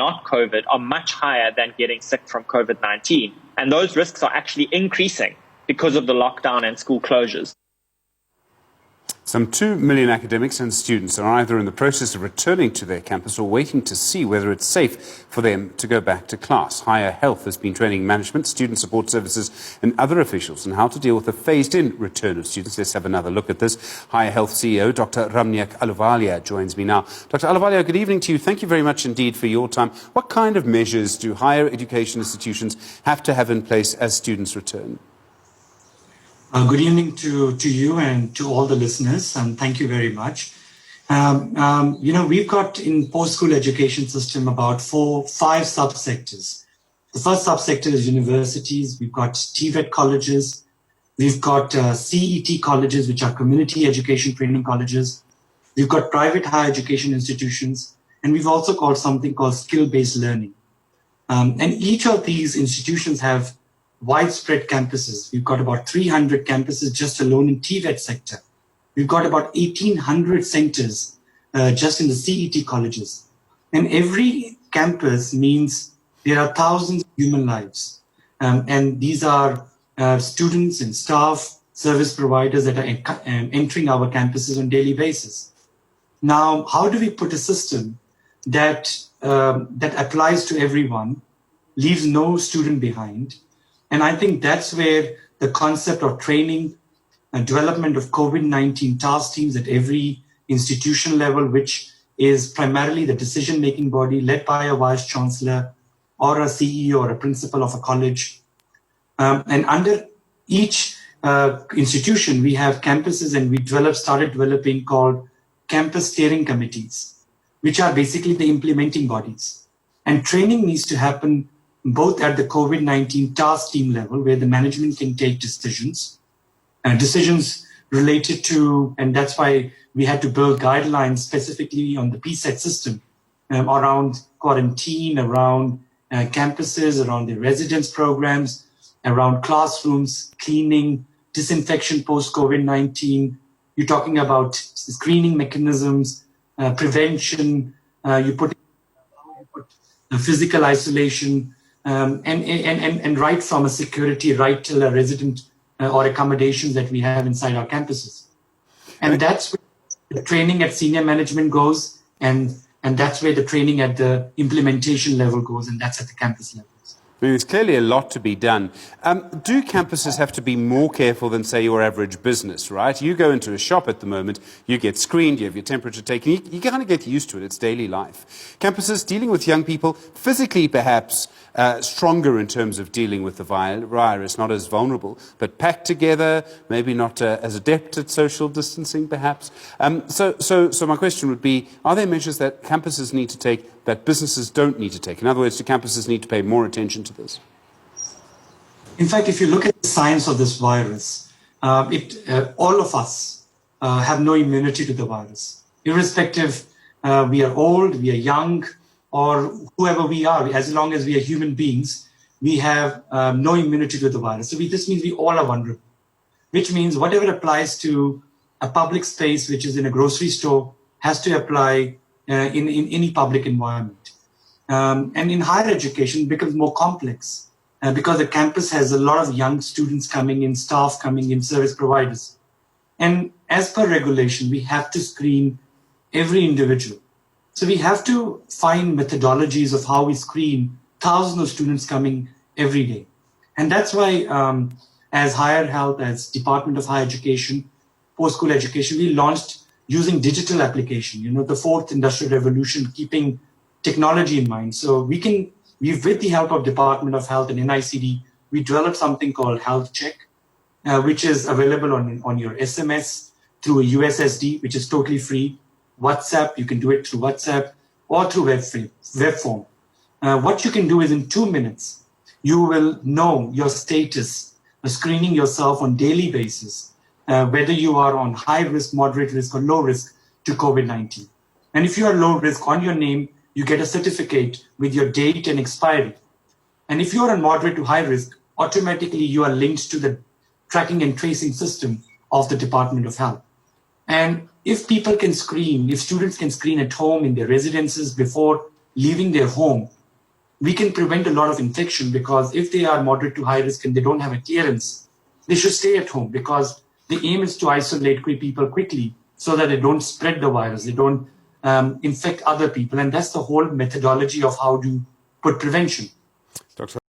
not COVID are much higher than getting sick from COVID-19. And those risks are actually increasing because of the lockdown and school closures. Some 2 million academics and students are either in the process of returning to their campus or waiting to see whether it's safe for them to go back to class. Higher Health has been training management, student support services and other officials on how to deal with the phased-in return of students. Let's have another look at this. Higher Health CEO Dr. Ramneek Ahluwalia joins me now. Dr. Ahluwalia, good evening to you. Thank you very much indeed for your time. What kind of measures do higher education institutions have to have in place as students return? Good evening to you and to all the listeners, and thank you very much. We've got in post-school education system about 5 subsectors. The first subsector is universities. We've got TVET colleges. We've got CET colleges, which are community education training colleges. We've got private higher education institutions, and we've also got something called skill-based learning. And each of these institutions have widespread campuses. We've got about 300 campuses just alone in TVET sector. We've got about 1,800 centers just in the CET colleges. And every campus means there are thousands of human lives. And these are students and staff, service providers that are entering our campuses on a daily basis. Now, how do we put a system that applies to everyone, leaves no student behind? And I think that's where the concept of training and development of COVID-19 task teams at every institution level, which is primarily the decision-making body led by a vice chancellor or a CEO or a principal of a college. And under each institution, we have campuses, and we started developing called campus steering committees, which are basically the implementing bodies. And training needs to happen both at the COVID-19 task team level, where the management can take decisions related to, and that's why we had to build guidelines specifically on the PSET system around quarantine, around campuses, around the residence programs, around classrooms, cleaning, disinfection post-COVID-19. You're talking about screening mechanisms, prevention, you put physical isolation, and right from a security, right till a resident or accommodations that we have inside our campuses. And that's where the training at senior management goes, and that's where the training at the implementation level goes, and that's at the campus levels. I mean, there's clearly a lot to be done. Do campuses have to be more careful than, say, your average business, right? You go into a shop at the moment, you get screened, you have your temperature taken, you kind of get used to it, it's daily life. Campuses dealing with young people, physically perhaps stronger in terms of dealing with the virus, not as vulnerable, but packed together, maybe not as adept at social distancing perhaps. So my question would be, are there measures that campuses need to take that businesses don't need to take? In other words, do campuses need to pay more attention to this? In fact, if you look at the science of this virus, all of us have no immunity to the virus. Irrespective, we are old, we are young, or whoever we are, as long as we are human beings, we have no immunity to the virus. So this means we all are vulnerable, which means whatever applies to a public space, which is in a grocery store, has to apply in any public environment. And in higher education, it becomes more complex because the campus has a lot of young students coming in, staff coming in, service providers. And as per regulation, we have to screen every individual. So we have to find methodologies of how we screen thousands of students coming every day. And that's why as Higher Health, as Department of Higher Education, Post-School Education, we launched using digital application, the fourth industrial revolution, keeping technology in mind. So we've with the help of Department of Health and NICD, we developed something called Health Check, which is available on your SMS through a USSD, which is totally free. WhatsApp, you can do it through WhatsApp or through web form. What you can do is in 2 minutes, you will know your status, screening yourself on daily basis, whether you are on high risk, moderate risk, or low risk to COVID-19. And if you are low risk, on your name, you get a certificate with your date and expiry. And if you are on moderate to high risk, automatically you are linked to the tracking and tracing system of the Department of Health. And if people can screen, if students can screen at home in their residences before leaving their home, we can prevent a lot of infection, because if they are moderate to high risk and they don't have a clearance, they should stay at home, because the aim is to isolate people quickly so that they don't spread the virus, they don't infect other people. And that's the whole methodology of how to put prevention. Dr.